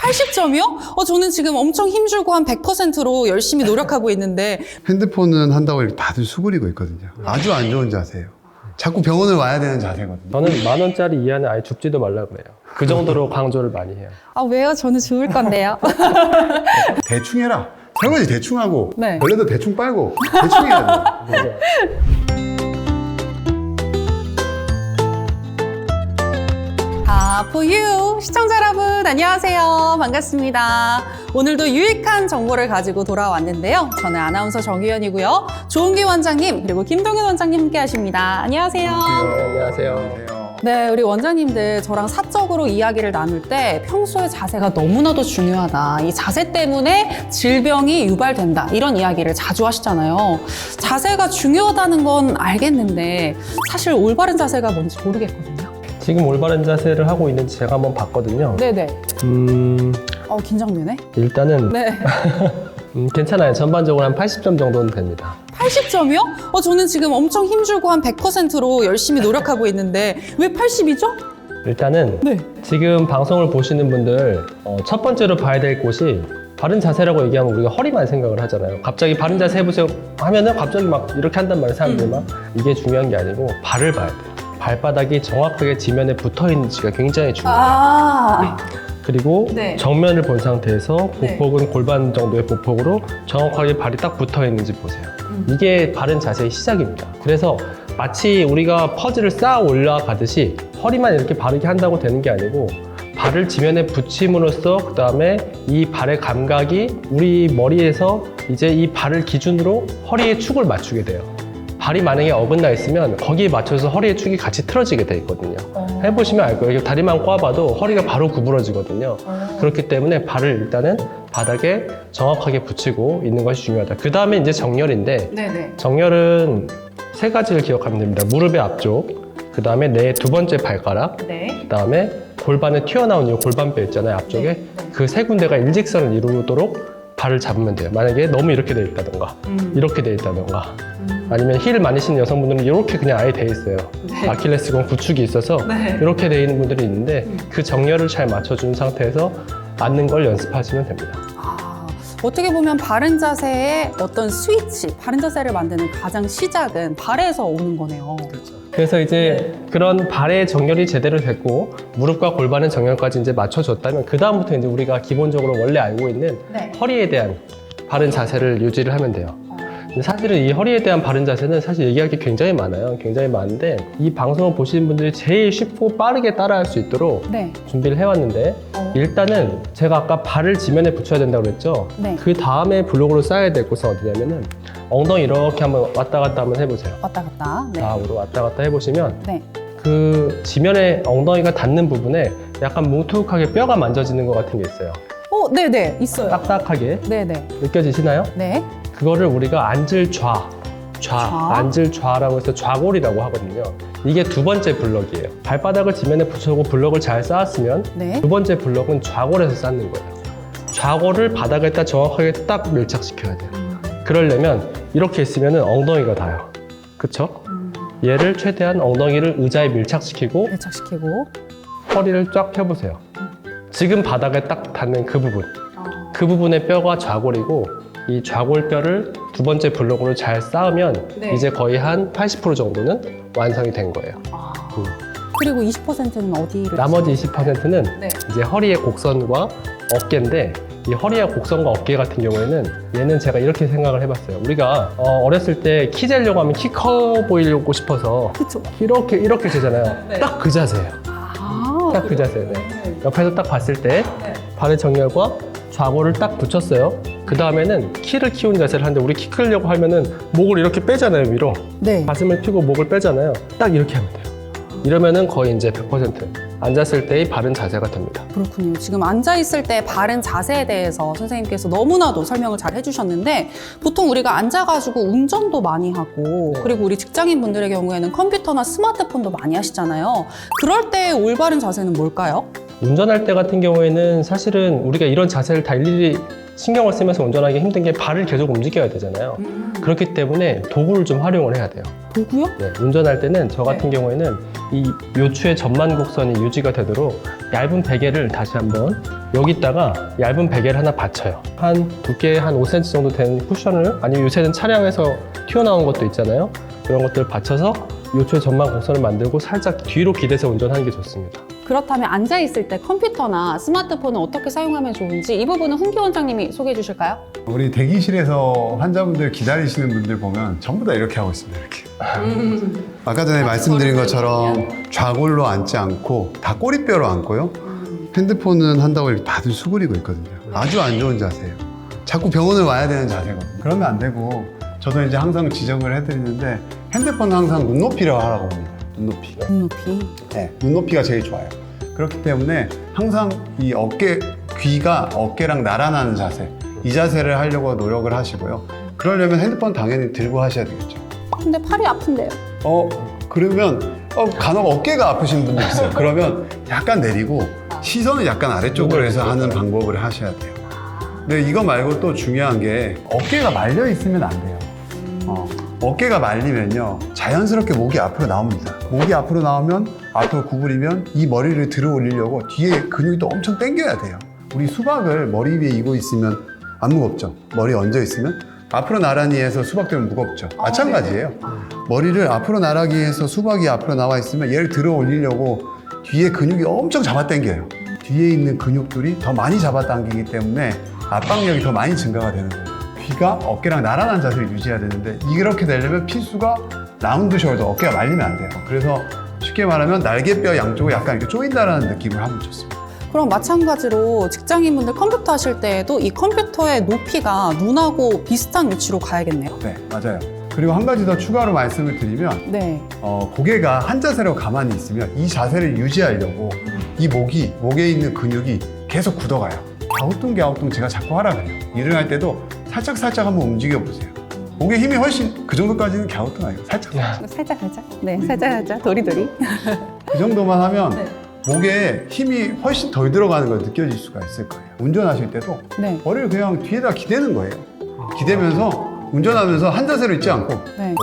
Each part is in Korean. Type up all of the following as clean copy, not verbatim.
80점이요? 저는 지금 엄청 힘주고 한 100%로 열심히 노력하고 있는데. 핸드폰은 한다고 이렇게 다들 수그리고 있거든요. 아주 안 좋은 자세예요. 자꾸 병원을 와야 되는 자세거든요. 저는 10,000원짜리 이하는 아예 죽지도 말라 그래요. 그 정도로 강조를 많이 해요. 아, 왜요? 저는 죽을 건데요. 대충 해라. 설거지 대충 하고, 네. 원래도 대충 빨고, 대충 해야 돼. For You 시청자 여러분 안녕하세요. 반갑습니다. 오늘도 유익한 정보를 가지고 돌아왔는데요. 저는 아나운서 정유연이고요. 조은기 원장님 그리고 김동현 원장님 함께 하십니다. 안녕하세요. 안녕하세요. 네, 우리 원장님들 저랑 사적으로 이야기를 나눌 때 평소에 자세가 너무나도 중요하다. 이 자세 때문에 질병이 유발된다. 이런 이야기를 자주 하시잖아요. 자세가 중요하다는 건 알겠는데 사실 올바른 자세가 뭔지 모르겠거든요. 지금 올바른 자세를 하고 있는지 제가 한번 봤거든요. 네네. 긴장되네. 일단은 네. 괜찮아요. 전반적으로 한 80점 정도는 됩니다. 80점이요? 저는 지금 엄청 힘주고 한 100%로 열심히 노력하고 있는데 왜 80이죠? 일단은 네. 지금 방송을 보시는 분들 첫 번째로 봐야 될 곳이 바른 자세라고 얘기하면 우리가 허리만 생각을 하잖아요. 갑자기 바른 자세 해보세요 하면은 갑자기 막 이렇게 한단 말이에요. 사람들이 막. 이게 중요한 게 아니고 발을 봐야 돼요. 발바닥이 정확하게 지면에 붙어 있는지가 굉장히 중요해요. 그리고 네. 정면을 본 상태에서 보폭은 골반 정도의 보폭으로 정확하게 발이 딱 붙어 있는지 보세요. 이게 바른 자세의 시작입니다. 그래서 마치 우리가 퍼즐을 쌓아 올라가듯이 허리만 이렇게 바르게 한다고 되는 게 아니고 발을 지면에 붙임으로써 그 다음에 이 발의 감각이 우리 머리에서 이제 이 발을 기준으로 허리의 축을 맞추게 돼요. 발이 만약에 어긋나 있으면 거기에 맞춰서 허리의 축이 같이 틀어지게 돼 있거든요. 해보시면 알 거예요. 다리만 꽈봐도 허리가 바로 구부러지거든요. 그렇기 때문에 발을 일단은 바닥에 정확하게 붙이고 있는 것이 중요하다. 그 다음에 이제 정렬인데 네네. 정렬은 세 가지를 기억하면 됩니다. 무릎의 앞쪽, 그 다음에 내 두 번째 발가락, 네. 그 다음에 골반에 튀어나온 이 골반뼈 있잖아요. 앞쪽에. 네. 그 세 군데가 일직선을 이루도록 발을 잡으면 돼요. 만약에 너무 이렇게 돼 있다던가 이렇게 돼 있다던가 아니면 힐을 많이 신는 여성분들은 이렇게 그냥 아예 돼 있어요. 네. 아킬레스건 구축이 있어서 네. 이렇게 돼 있는 분들이 있는데 그 정렬을 잘 맞춰준 상태에서 앉는 걸 연습하시면 됩니다. 어떻게 보면 바른 자세의 어떤 스위치, 바른 자세를 만드는 가장 시작은 발에서 오는 거네요. 그래서 이제 그런 발의 정렬이 제대로 됐고 무릎과 골반의 정렬까지 이제 맞춰줬다면 그 다음부터 이제 우리가 기본적으로 원래 알고 있는 네. 허리에 대한 바른 자세를 유지를 하면 돼요. 근데 사실은 이 허리에 대한 바른 자세는 사실 얘기할 게 굉장히 많아요. 굉장히 많은데 이 방송을 보시는 분들이 제일 쉽고 빠르게 따라할 수 있도록 네. 준비를 해왔는데 일단은 제가 아까 발을 지면에 붙여야 된다고 그랬죠. 네. 그 다음에 블록으로 쌓아야 될 곳은 어디냐면은 엉덩이 이렇게 한번 왔다 갔다 한번 해보세요. 왔다 갔다. 네. 좌우로 왔다 갔다 해보시면 네. 그 지면에 엉덩이가 닿는 부분에 약간 뭉툭하게 뼈가 만져지는 것 같은 게 있어요. 네네. 있어요. 딱딱하게 네네. 느껴지시나요? 네. 그거를 우리가 앉을 앉을 좌라고 해서 좌골이라고 하거든요. 이게 두 번째 블럭이에요. 발바닥을 지면에 붙여고 블럭을 잘 쌓았으면 네. 두 번째 블럭은 좌골에서 쌓는 거예요. 좌골을 바닥에다 정확하게 딱 밀착시켜야 돼요. 그러려면 이렇게 있으면 엉덩이가 닿아요. 그쵸? 얘를 최대한 엉덩이를 의자에 밀착시키고 밀착시키고. 허리를 쫙 펴보세요. 지금 바닥에 딱 닿는 그 부분. 그 부분의 뼈가 좌골이고 이 좌골뼈를 두 번째 블록으로 잘 쌓으면 네. 이제 거의 한 80% 정도는 완성이 된 거예요. 그리고 20%는 어디를? 나머지 20%는 네. 이제 허리의 곡선과 어깨인데 이 허리와 곡선과 어깨 같은 경우에는 얘는 제가 이렇게 생각을 해봤어요. 우리가 어렸을 때 키 재려고 하면 키 커 보이려고 싶어서 그쵸. 이렇게 재잖아요. 네. 딱 그 자세예요. 딱 그 자세예요. 옆에서 딱 봤을 때 발의 정렬과 좌골을 딱 붙였어요. 그 다음에는 키를 키우는 자세를 하는데 우리 키 크려고 하면은 목을 이렇게 빼잖아요, 위로. 네. 가슴을 펴고 목을 빼잖아요. 딱 이렇게 하면 돼요. 이러면은 거의 이제 100% 앉았을 때의 바른 자세가 됩니다. 그렇군요. 지금 앉아있을 때 바른 자세에 대해서 선생님께서 너무나도 설명을 잘 해주셨는데 보통 우리가 앉아가지고 운전도 많이 하고 그리고 우리 직장인분들의 경우에는 컴퓨터나 스마트폰도 많이 하시잖아요. 그럴 때 올바른 자세는 뭘까요? 운전할 때 같은 경우에는 사실은 우리가 이런 자세를 다 일일이 신경을 쓰면서 운전하기 힘든 게 발을 계속 움직여야 되잖아요. 그렇기 때문에 도구를 좀 활용을 해야 돼요. 도구요? 네, 운전할 때는 저 같은 경우에는 이 요추의 전만 곡선이 유지가 되도록 얇은 베개를 다시 한번 여기다가 얇은 베개를 하나 받쳐요. 한 두께 한 5cm 정도 되는 쿠션을, 아니면 요새는 차량에서 튀어나온 것도 있잖아요. 그런 것들을 받쳐서 요추의 전만 곡선을 만들고 살짝 뒤로 기대서 운전하는 게 좋습니다. 그렇다면 앉아있을 때 컴퓨터나 스마트폰을 어떻게 사용하면 좋은지 이 부분은 훈기 원장님이 소개해 주실까요? 우리 대기실에서 환자분들 기다리시는 분들 보면 전부 다 이렇게 하고 있습니다. 이렇게. 아까 전에 말씀드린 것처럼 좌골로 앉지 않고 다 꼬리뼈로 앉고요. 핸드폰은 한다고 이렇게 다들 수그리고 있거든요. 아주 안 좋은 자세예요. 자꾸 병원을 와야 되는 자세거든요. 그러면 안 되고, 저도 이제 항상 지적을 해드리는데 핸드폰은 항상 눈높이로 하라고 합니다. 눈높이. 눈높이. 네, 눈높이가 제일 좋아요. 그렇기 때문에 항상 이 귀가 어깨랑 나란하는 자세, 이 자세를 하려고 노력을 하시고요. 그러려면 핸드폰 당연히 들고 하셔야 되겠죠. 근데 팔이 아픈데요? 그러면 간혹 어깨가 아프신 분도 있어요. 그러면 약간 내리고 시선을 약간 아래쪽으로 해서 하는 방법을 하셔야 돼요. 근데 이거 말고 또 중요한 게 어깨가 말려 있으면 안 돼요. 어깨가 말리면요, 자연스럽게 목이 앞으로 나옵니다. 목이 앞으로 나오면, 앞으로 구부리면 이 머리를 들어 올리려고 뒤에 근육이 또 엄청 당겨야 돼요. 우리 수박을 머리 위에 이고 있으면 안 무겁죠? 머리 얹어 있으면 앞으로 나란히 해서 수박 되면 무겁죠? 마찬가지예요. 머리를 앞으로 나란히 해서 수박이 앞으로 나와 있으면 얘를 들어 올리려고 뒤에 근육이 엄청 잡아당겨요. 뒤에 있는 근육들이 더 많이 잡아당기기 때문에 압박력이 더 많이 증가가 되는 거예요. 귀가 어깨랑 나란한 자세를 유지해야 되는데, 이렇게 되려면 필수가 라운드 숄더, 어깨가 말리면 안 돼요. 그래서 쉽게 말하면 날개뼈 양쪽을 약간 이렇게 조인다라는 느낌을 하면 좋습니다. 그럼 마찬가지로 직장인분들 컴퓨터 하실 때에도 이 컴퓨터의 높이가 눈하고 비슷한 위치로 가야겠네요. 네, 맞아요. 그리고 한 가지 더 추가로 말씀을 드리면, 네. 고개가 한 자세로 가만히 있으면 이 자세를 유지하려고 이 목에 있는 근육이 계속 굳어가요. 갸우뚱 제가 자꾸 하라 그래요. 일을 할 때도 살짝 한번 움직여 보세요. 목에 힘이 훨씬, 그 정도까지는 갸우뚱 아니에요. 살짝. 살짝. 네, 살짝. 도리도리. 그 정도만 하면 네. 목에 힘이 훨씬 덜 들어가는 걸 느껴질 수가 있을 거예요. 운전하실 때도 네. 머리를 그냥 뒤에다 기대는 거예요. 기대면서 운전하면서 한 자세로 있지 않고 네.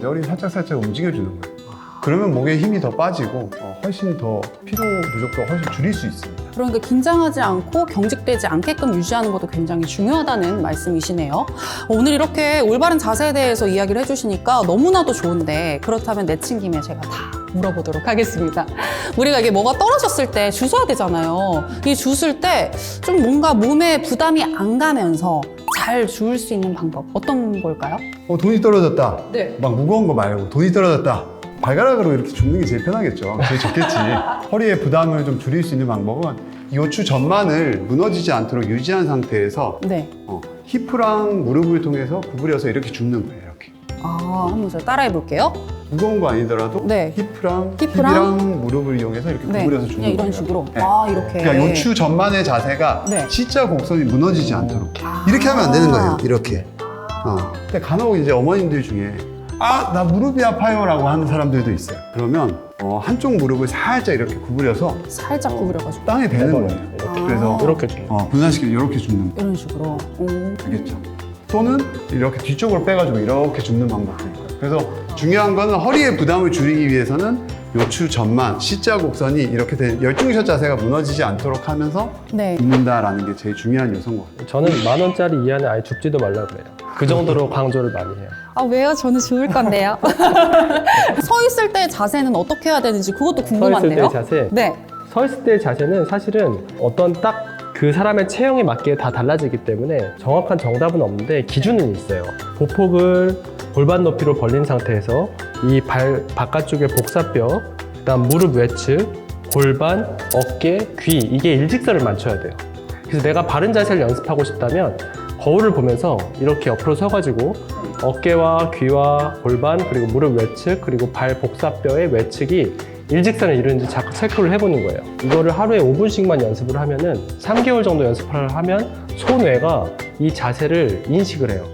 머리 살짝 움직여주는 거예요. 그러면 목에 힘이 더 빠지고 훨씬 더 피로 누적도 훨씬 줄일 수 있습니다. 그러니까 긴장하지 않고 경직되지 않게끔 유지하는 것도 굉장히 중요하다는 말씀이시네요. 오늘 이렇게 올바른 자세에 대해서 이야기를 해주시니까 너무나도 좋은데, 그렇다면 내친 김에 제가 다 물어보도록 하겠습니다. 우리가 이게 뭐가 떨어졌을 때 주워야 되잖아요. 이 주술 때 좀 뭔가 몸에 부담이 안 가면서 잘 주울 수 있는 방법 어떤 걸까요? 돈이 떨어졌다. 네. 막 무거운 거 말고 돈이 떨어졌다. 발가락으로 이렇게 줍는 게 제일 편하겠죠. 제일 좋겠지. 허리의 부담을 좀 줄일 수 있는 방법은 요추 전만을 무너지지 않도록 유지한 상태에서 네. 히프랑 무릎을 통해서 구부려서 이렇게 줍는 거예요. 이렇게. 한번 제가 따라해 볼게요. 무거운 거 아니더라도 네. 힙이랑 힙이랑 무릎을 이용해서 이렇게 네. 구부려서 줍는 그냥 거예요. 이런 식으로. 네. 이렇게. 그러니까 요추 전만의 자세가 네. C자 곡선이 무너지지 않도록 이렇게 하면 안 되는 거예요. 이렇게. 근데 간혹 이제 어머님들 중에 나 무릎이 아파요라고 하는 사람들도 있어요. 그러면 한쪽 무릎을 살짝 이렇게 구부려서 살짝 구부려가지고 땅에 대는 거예요. 그래서 이렇게 좀. 분산시켜 이렇게 줍는 거. 이런 식으로. 알겠죠? 또는 이렇게 뒤쪽으로 빼가지고 이렇게 줍는 방법도 있고요. 그래서 중요한 거는 허리의 부담을 줄이기 위해서는 요추 전만, C자 곡선이 이렇게 된 열중샷 자세가 무너지지 않도록 하면서 네. 줍는다라는 게 제일 중요한 요소인 것 같아요. 저는 10,000원짜리 이하는 아예 줍지도 말라 그래요. 그 정도로 강조를 많이 해요. 왜요? 저는 좋을 건데요. 서 있을 때 자세는 어떻게 해야 되는지 그것도 서 있을 궁금한데요. 때 자세. 네. 서 있을 때 자세는 사실은 어떤 딱 그 사람의 체형에 맞게 다 달라지기 때문에 정확한 정답은 없는데 기준은 있어요. 보폭을 골반 높이로 벌린 상태에서 이 발 바깥쪽의 복사뼈, 그다음 무릎 외측, 골반, 어깨, 귀, 이게 일직선을 맞춰야 돼요. 그래서 내가 바른 자세를 연습하고 싶다면 거울을 보면서 이렇게 옆으로 서가지고 어깨와 귀와 골반, 그리고 무릎 외측, 그리고 발 복사뼈의 외측이 일직선을 이루는지 자꾸 체크를 해보는 거예요. 이거를 하루에 5분씩만 연습을 하면은 3개월 정도 연습을 하면 소뇌가 이 자세를 인식을 해요.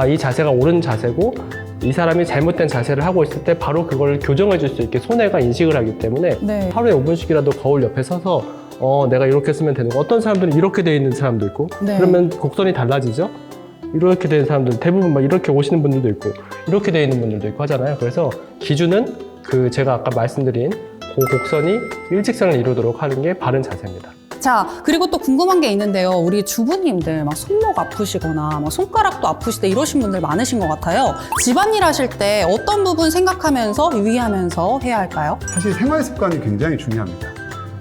이 자세가 옳은 자세고 이 사람이 잘못된 자세를 하고 있을 때 바로 그걸 교정해 줄 수 있게 소뇌가 인식을 하기 때문에 네. 하루에 5분씩이라도 거울 옆에 서서 내가 이렇게 쓰면 되는 거. 어떤 사람들은 이렇게 돼 있는 사람도 있고 네. 그러면 곡선이 달라지죠. 이렇게 되는 사람들 대부분 막 이렇게 오시는 분들도 있고 이렇게 돼 있는 분들도 있고 하잖아요. 그래서 기준은 그 제가 아까 말씀드린 그 곡선이 일직선을 이루도록 하는 게 바른 자세입니다. 자, 그리고 또 궁금한 게 있는데요. 우리 주부님들 막 손목 아프시거나 막 손가락도 아프시다 이러신 분들 많으신 것 같아요. 집안일 하실 때 어떤 부분 생각하면서 유의하면서 해야 할까요? 사실 생활 습관이 굉장히 중요합니다.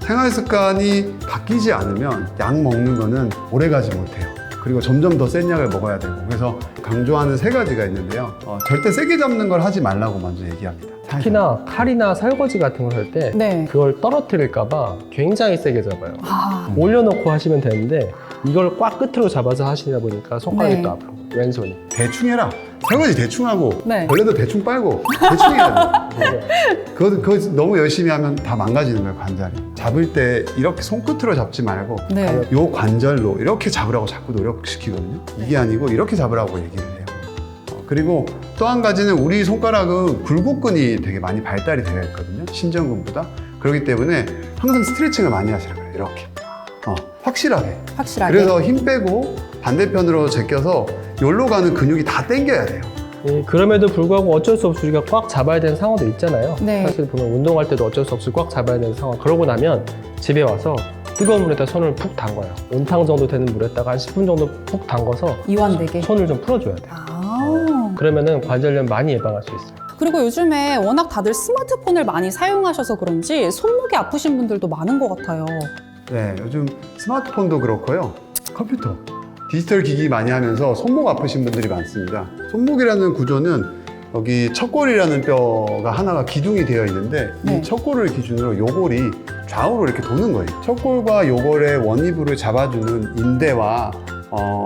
생활 습관이 바뀌지 않으면 약 먹는 거는 오래 가지 못해요. 그리고 점점 더 센 약을 먹어야 되고, 그래서 강조하는 3가지가 있는데요. 절대 세게 잡는 걸 하지 말라고 먼저 얘기합니다. 특히나 칼이나 설거지 같은 걸 할 때 네. 그걸 떨어뜨릴까 봐 굉장히 세게 잡아요. 아, 올려놓고 하시면 되는데 이걸 꽉 끝으로 잡아서 하시다 보니까 손가락이 네. 또 아프고 왼손이. 대충 해라. 설거지 대충 하고, 네. 벌레도 대충 빨고, 대충 해야 돼. 그거 너무 열심히 하면 다 망가지는 거예요, 관절이. 잡을 때 이렇게 손끝으로 잡지 말고, 네. 요 관절로 이렇게 잡으라고 자꾸 노력시키거든요. 이게 아니고 이렇게 잡으라고 얘기를 해요. 그리고 또 한 가지는 우리 손가락은 굴곡근이 되게 많이 발달이 되어 있거든요. 신전근보다. 그렇기 때문에 항상 스트레칭을 많이 하시라고 해요. 이렇게. 확실하게. 확실하게. 그래서 힘 빼고 반대편으로 제껴서 여기로 가는 근육이 다 당겨야 돼요. 그럼에도 불구하고 어쩔 수 없이 우리가 꽉 잡아야 되는 상황도 있잖아요. 네. 사실 보면 운동할 때도 어쩔 수 없이 꽉 잡아야 되는 상황. 그러고 나면 집에 와서 뜨거운 물에다 손을 푹 담궈요. 온탕 정도 되는 물에다가 한 10분 정도 푹 담궈서 이완되게. 손을 좀 풀어줘야 돼요. 아. 그러면은 관절염 많이 예방할 수 있어요. 그리고 요즘에 워낙 다들 스마트폰을 많이 사용하셔서 그런지 손목이 아프신 분들도 많은 것 같아요. 네, 요즘 스마트폰도 그렇고요. 컴퓨터, 디지털 기기 많이 하면서 손목 아프신 분들이 많습니다. 손목이라는 구조는 여기 척골이라는 뼈가 하나가 기둥이 되어 있는데, 네. 이 척골을 기준으로 요골이 좌우로 이렇게 도는 거예요. 척골과 요골의 원위부를 잡아주는 인대와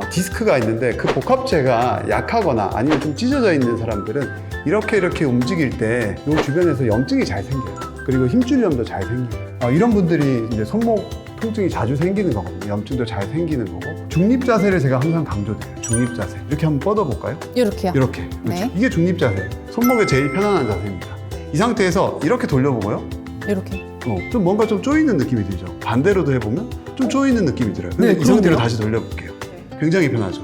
디스크가 있는데, 그 복합체가 약하거나 아니면 좀 찢어져 있는 사람들은 이렇게 움직일 때 이 주변에서 염증이 잘 생겨요. 그리고 힘줄염도 잘 생겨요. 이런 분들이 이제 손목 통증이 자주 생기는 거거든요. 염증도 잘 생기는 거고. 중립 자세를 제가 항상 강조드려요. 중립 자세. 이렇게 한번 뻗어볼까요? 이렇게요. 이렇게. 그렇죠. 네. 이게 중립 자세. 손목에 제일 편안한 자세입니다. 이 상태에서 이렇게 돌려보고요. 이렇게. 좀 뭔가 좀 조이는 느낌이 들죠. 반대로도 해보면 좀 조이는 느낌이 들어요. 근데 네, 이 상태로 그러네요. 다시 돌려볼게요. 굉장히 편하죠.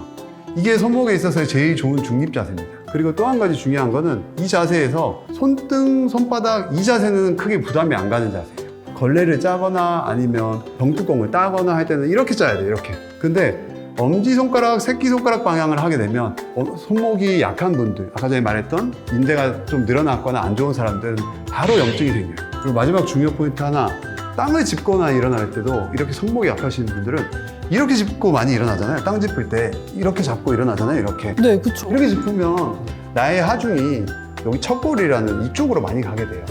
이게 손목에 있어서 제일 좋은 중립 자세입니다. 그리고 또 한 가지 중요한 거는 이 자세에서 손등, 손바닥 이 자세는 크게 부담이 안 가는 자세예요. 걸레를 짜거나 아니면 병뚜껑을 따거나 할 때는 이렇게 짜야 돼요. 이렇게. 근데 엄지손가락, 새끼손가락 방향을 하게 되면 손목이 약한 분들, 아까 전에 말했던 인대가 좀 늘어났거나 안 좋은 사람들은 바로 염증이 생겨요. 그리고 마지막 중요 포인트 하나, 땅을 짚거나 일어날 때도 이렇게 손목이 약하신 분들은 이렇게 짚고 많이 일어나잖아요. 땅 짚을 때 이렇게 잡고 일어나잖아요. 이렇게. 네, 그렇죠. 이렇게 짚으면 나의 하중이 여기 척골이라는 이쪽으로 많이 가게 돼요.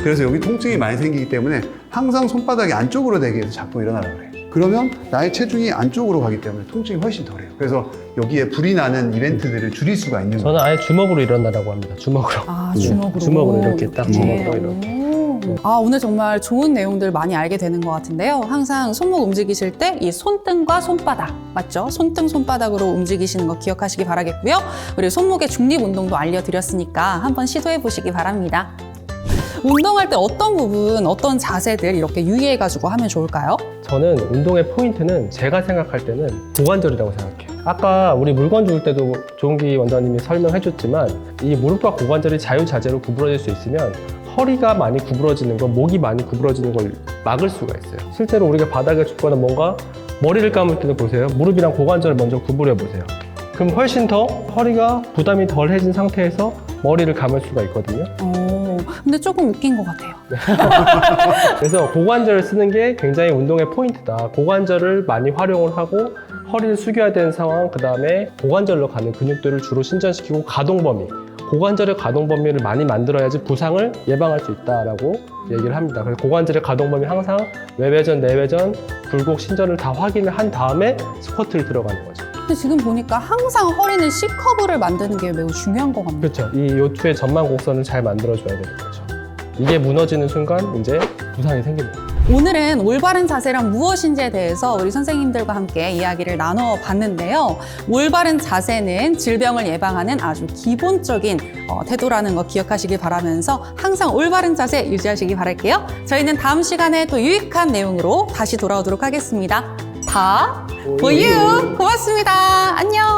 그래서 여기 통증이 많이 생기기 때문에 항상 손바닥이 안쪽으로 되게 해서 잡고 일어나라 그래요. 그러면 나의 체중이 안쪽으로 가기 때문에 통증이 훨씬 덜해요. 그래서 여기에 불이 나는 이벤트들을 줄일 수가 있는 거예요. 저는 아예 주먹으로 일어나라고 합니다. 주먹으로. 아, 주먹으로. 주먹으로 이렇게 딱 주먹으로 이렇게. 아, 오늘 정말 좋은 내용들 많이 알게 되는 것 같은데요. 항상 손목 움직이실 때 이 손등과 손바닥, 맞죠? 손등, 손바닥으로 움직이시는 거 기억하시기 바라겠고요. 그리고 손목의 중립 운동도 알려드렸으니까 한번 시도해 보시기 바랍니다. 운동할 때 어떤 부분, 어떤 자세들 이렇게 유의해가지고 하면 좋을까요? 저는 운동의 포인트는 제가 생각할 때는 고관절이라고 생각해요. 아까 우리 물건 줄 때도 조은기 원장님이 설명해 줬지만 이 무릎과 고관절이 자유자재로 구부러질 수 있으면 허리가 많이 구부러지는 거, 목이 많이 구부러지는 걸 막을 수가 있어요. 실제로 우리가 바닥에 눕거나 뭔가 머리를 감을 때도 보세요. 무릎이랑 고관절을 먼저 구부려 보세요. 그럼 훨씬 더 허리가 부담이 덜해진 상태에서 머리를 감을 수가 있거든요. 근데 조금 웃긴 것 같아요. 그래서 고관절을 쓰는 게 굉장히 운동의 포인트다. 고관절을 많이 활용을 하고 허리를 숙여야 되는 상황, 그 다음에 고관절로 가는 근육들을 주로 신전시키고 가동 범위, 고관절의 가동 범위를 많이 만들어야지 부상을 예방할 수 있다라고 얘기를 합니다. 그래서 고관절의 가동 범위 항상 외회전, 내회전, 굴곡, 신전을 다 확인을 한 다음에 스쿼트를 들어가는 거죠. 근데 지금 보니까 항상 허리는 C커브를 만드는 게 매우 중요한 것 같네요. 그렇죠. 이 요투의 전만 곡선을 잘 만들어줘야 되는 거죠. 이게 무너지는 순간 이제 부상이 생깁니다. 오늘은 올바른 자세란 무엇인지에 대해서 우리 선생님들과 함께 이야기를 나눠봤는데요. 올바른 자세는 질병을 예방하는 아주 기본적인 태도라는 거 기억하시기 바라면서 항상 올바른 자세 유지하시기 바랄게요. 저희는 다음 시간에 또 유익한 내용으로 다시 돌아오도록 하겠습니다. 다 for you. 고맙습니다. 안녕.